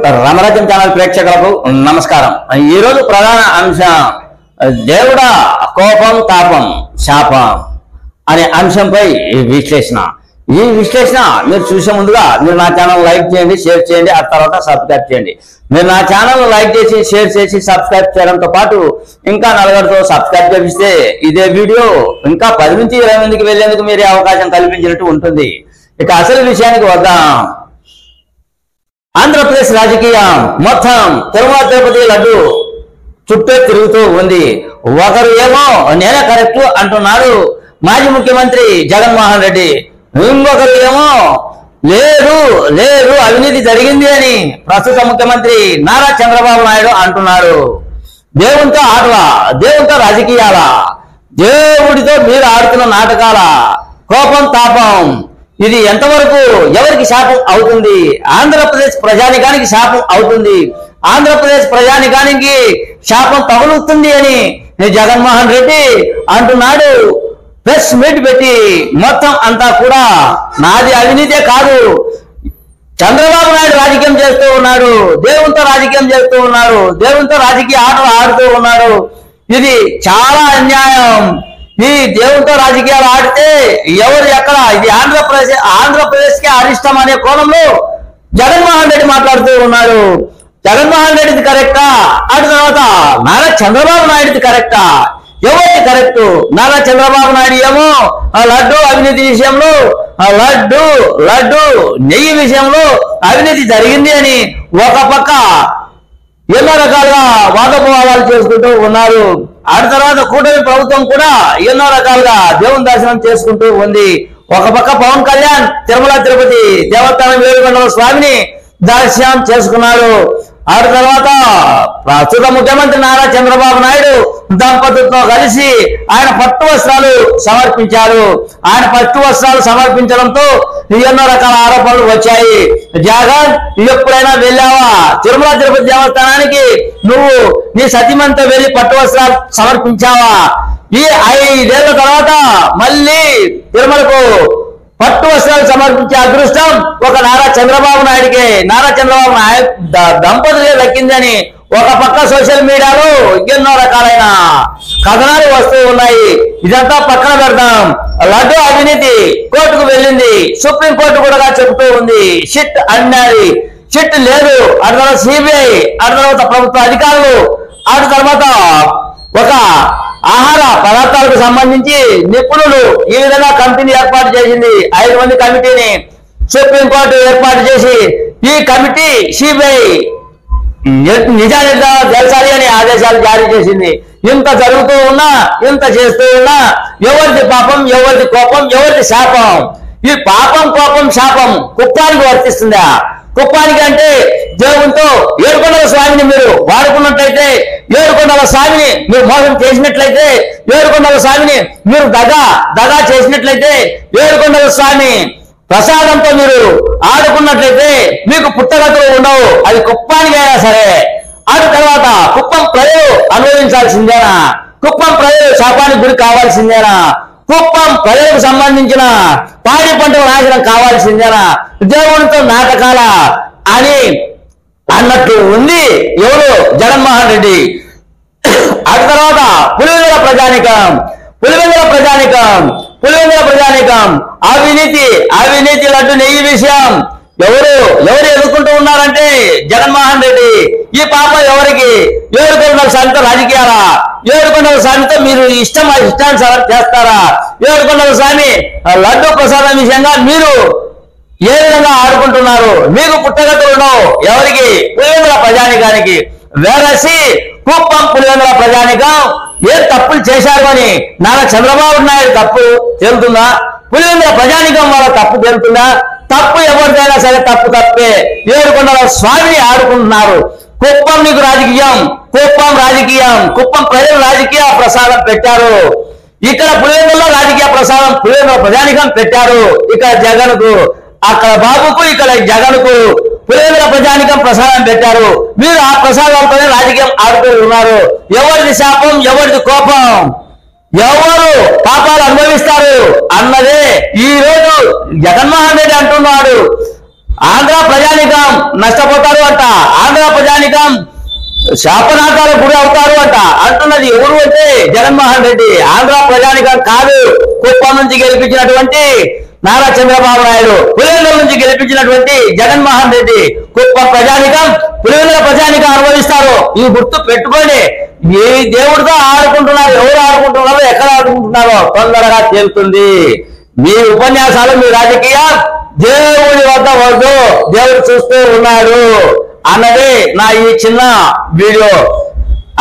రామరాజ్యం channel ప్రేక్షకులకు నమస్కారం। ఈ రోజు ప్రధాన అంశం దేవుడా కోపం తాపం శాపం అనే అంశంపై విశ్లేషణ। ఈ విశ్లేషణ మీరు చూసే ముందుగా మీరు నా ఛానల్ లైక్ చేయండి, షేర్ చేయండి, ఆ తర్వాత సబ్స్క్రైబ్ చేయండి। మీరు నా ఛానల్ లైక్ చేసి షేర్ చేసి సబ్స్క్రైబ్ చేయడంతో పాటు ఇంకా నలుగురితో సబ్స్క్రైబ్ చేపిస్తే ఇదే వీడియో ఇంకా 10 నుంచి 20 మందికి వెళ్లేందుకు మీరే అవకాశం కల్పించినట్టు ఉంటుంది। ఇక అసలు విషయానికి వద్దాం। ఆంధ్రప్రదేశ్ రాజకీయం మొత్తం తిరుమల తిరుపతి లడ్డు చుట్టూ తిరుగుతూ ఉంది। ఒకరు ఏమో నేనే కరెక్ట్ అంటున్నారు మాజీ ముఖ్యమంత్రి జగన్మోహన్ రెడ్డి, ఇంకొకరు ఏమో లేదు లేదు అవినీతి జరిగింది అని ప్రస్తుత ముఖ్యమంత్రి నారా చంద్రబాబు నాయుడు అంటున్నారు। దేవునితో ఆటలా, దేవునితో రాజకీయాలా, దేవుడితో మీరు ఆడుతున్న నాటకాల కోపం తాపం ఇది ఎంతవరకు ఎవరికి శాపం అవుతుంది? ఆంధ్రప్రదేశ్ ప్రజానికానికి శాపం అవుతుంది, ఆంధ్రప్రదేశ్ ప్రజానికానికి శాపం తగులుతుంది అని జగన్మోహన్ రెడ్డి అంటున్నాడు। ప్రెస్ మీట్ పెట్టి మొత్తం అంతా కూడా నాది అవినీతే కాదు, చంద్రబాబు నాయుడు రాజకీయం చేస్తూ ఉన్నాడు, దేవునితో రాజకీయం చేస్తూ ఉన్నాడు, దేవునితో రాజకీయ ఆటలు ఆడుతూ ఉన్నాడు, ఇది చాలా అన్యాయం, ఈ దేవునితో రాజకీయాలు ఆడితే ఎవరు ఎక్కడ, ఇది ఆంధ్రప్రదేశ్ కి అరిష్టం అనే కోణంలో జగన్మోహన్ రెడ్డి మాట్లాడుతూ ఉన్నాడు। జగన్మోహన్ రెడ్డిది కరెక్టా? అటు తర్వాత నారా చంద్రబాబు నాయుడుది కరెక్టా? ఎవరికి కరెక్ట్? నారా చంద్రబాబు నాయుడు ఏమో లడ్డు అవినీతి విషయంలో, లడ్డు నెయ్యి విషయంలో అవినీతి జరిగింది అని ఒక పక్క ఎన్నో రకాలుగా వాదోపవాదాలు చేసుకుంటూ ఉన్నారు। ఆ తర్వాత కూటమి ప్రభుత్వం కూడా ఎన్నో రకాలుగా దేవుని దర్శనం చేసుకుంటూ ఉంది। ఒక పక్క పవన్ కళ్యాణ్ తిరుమల తిరుపతి దేవస్థానం వేడుకొండల స్వామిని దర్శనం చేసుకున్నారు। ఆ తర్వాత ప్రస్తుత ముఖ్యమంత్రి నారా చంద్రబాబు నాయుడు దంపతులతో కలిసి ఆయన పట్టు వస్త్రాలు సమర్పించారు। ఆయన పట్టు వస్త్రాలు సమర్పించడంతో ఎన్నో రకాల ఆరోపణలు వచ్చాయి। జగన్ ఎప్పుడైనా వెళ్ళావా తిరుమల తిరుపతి దేవస్థానానికి? నువ్వు నీ సతీమణితో వెళ్ళి పట్టు వస్త్రాలు సమర్పించావా? ఈ 5 ఏళ్ల తర్వాత మళ్ళీ తిరుమలకు పట్టు వస్త్రాలు సమర్పించే అదృష్టం ఒక నారా చంద్రబాబు నాయుడికి, నారా చంద్రబాబు నాయుడు దంపతులే దక్కిందని ఒక పక్క సోషల్ మీడియాలో ఎన్నో రకాలైన కథనాలు వస్తూ ఉన్నాయి। ఇదంతా పక్కన పెడదాం। లడ్డు అవినీతి కోర్టుకు వెళ్ళింది, సుప్రీం కోర్టు కూడా చెబుతూ ఉంది షిట్ అన్నది, షిట్ లేదు, ఆ తర్వాత సిబిఐ, ఆ తర్వాత ప్రభుత్వ అధికారులు, ఆ తర్వాత ఒక ఆహార పదార్థాలకు సంబంధించి నిపుణులు ఈ విధంగా కమిటీని ఏర్పాటు చేసింది। 5 మంది కమిటీని సుప్రీంకోర్టు ఏర్పాటు చేసి ఈ కమిటీ సిబిఐ నిజానిజాలు తెలుసాలి అని ఆదేశాలు జారీ చేసింది। ఇంత జరుగుతూ ఉన్నా, ఇంత చేస్తూ ఉన్నా ఎవరిది పాపం, ఎవరిది కోపం, ఎవరిది శాపం? ఈ పాపం కోపం శాపం కుప్పానికి వర్తిస్తుందా? కుప్పానికి అంటే దేవునితో ఏడుకొండల స్వామిని మీరు వాడుకున్నట్లయితే, ఏడుకొండల స్వామిని మీరు మోసం చేసినట్లయితే, ఏడుకొండల స్వామిని మీరు దగా చేసినట్లయితే, ఏడుకొండల స్వామి ప్రసాదంతో మీరు ఆడుకున్నట్లయితే మీకు పుట్టగతులు ఉండవు, అది కుప్పానికి అయినా సరే। ఆ తర్వాత కుప్పం ప్రజలు అనుభవించాల్సిందేనా? కుప్పం ప్రజలు శాపానికి గురి కావాల్సిందేనా? కుప్పం ప్రజలకు సంబంధించిన పాడి పంటల నాశనం కావాల్సిందేనా? దేవునితో నాటకాల అని అన్నట్టు ఉంది ఎవరు? జగన్మోహన్ రెడ్డి। ఆ తర్వాత పులివెందుల ప్రజానికం అవినీతి లడ్డు నెయ్యి విషయం ఎవరు ఎదుర్కొంటూ ఉన్నారంటే జగన్మోహన్ రెడ్డి। ఈ పాప ఎవరికి? ఏడుకొండల స్వామితో రాజకీయాలా? ఏడుకొండల స్వామితో మీరు ఇష్టానుసారం చేస్తారా? ఏడుకొండల స్వామి లడ్డు ప్రసాదం విషయంగా మీరు ఏ విధంగా ఆడుకుంటున్నారు? మీకు పుట్టగతులు ఉండవు ఎవరికి? పులివెందుల ప్రజానికానికి। వేరసి కుప్పం పులివెందుల ప్రజానికం ఏ తప్పులు చేశారు అని నారా చంద్రబాబు నాయుడు తప్పు తేలుతుందా? పులివెందుల ప్రజానికం వాళ్ళ తప్పు తేలుతుందా? తప్పు ఎవరిదైనా సరే తప్పు తప్పే। ఏడుకొండల స్వామిని ఆడుకుంటున్నారు। కుప్పం నీకు రాజకీయం, కుప్పం ప్రజలు రాజకీయ ప్రసాదం పెట్టారు, ఇక్కడ పులివెందులలో రాజకీయ ప్రసాదం పులివెందుల ప్రజానికం పెట్టారు। ఇక్కడ జగన్కు, అక్కడ బాబుకు, ఇక్కడ జగన్కు పులివెందుల ప్రజానికం ప్రసాదం పెట్టారు। మీరు ఆ ప్రసాదంతోనే రాజకీయం ఆడుతూ ఉన్నారు। ఎవరిది శాపం, ఎవరిది కోపం, ఎవరు పాపాలు అనుభవిస్తారు అన్నదే ఈ రోజు జగన్మోహన్ రెడ్డి అంటున్నాడు। ఆంధ్ర ప్రజానికం నష్టపోతారు అంట, ఆంధ్ర ప్రజానికం శాపనార్థాలకు గురి అవుతారు అంటున్నది ఎవరు అంటే జగన్మోహన్ రెడ్డి. ఆంధ్ర ప్రజానికం కాదు, కుప్పం నుంచి గెలిపించినటువంటి నారా చంద్రబాబు నాయుడు, పులివెందుల నుంచి గెలిపించినటువంటి జగన్మోహన్ రెడ్డి. కుప్పం ప్రజానికం, పులివెందుల ప్రజానికం అనుభవిస్తారు. ఈ గుర్తు పెట్టుకోండి. ఏ దేవుడితో ఆడుకుంటున్నారు, ఎవరు ఆడుకుంటున్నారో, ఎక్కడ ఆడుకుంటున్నారో తొందరగా తేలుతుంది. మీ ఉపన్యాసాలు, మీ రాజకీయం దేవుడి వద్ద వద్దు, దేవుడు చూస్తూ ఉన్నాడు అన్నది నా ఈ చిన్న వీడియో.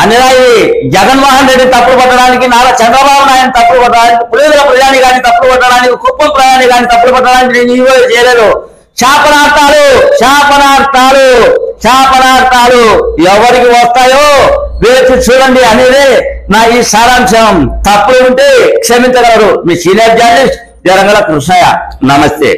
అన్నదా ఈ జగన్మోహన్ రెడ్డి తప్పులు పట్టడానికి, నారా చంద్రబాబు నాయుడు తప్పులు పట్టడానికి, పులివెందుల ప్రజాని కానీ తప్పులు పట్టడానికి, కుప్పం ప్రజాని కానీ తప్పులు పట్టడానికి నేను ఈ చేయలేదు. శాపనార్థాలు శాపనార్థాలు శాపనార్థాలు ఎవరికి వస్తాయో వేచి చూడండి అనేది నా ఈ సారాంశం. తప్పులు ఉంటే క్షమించగలరు. మీ సీనియర్ జర్నలిస్ట్ జరంగల కృష్ణయ్య. నమస్తే.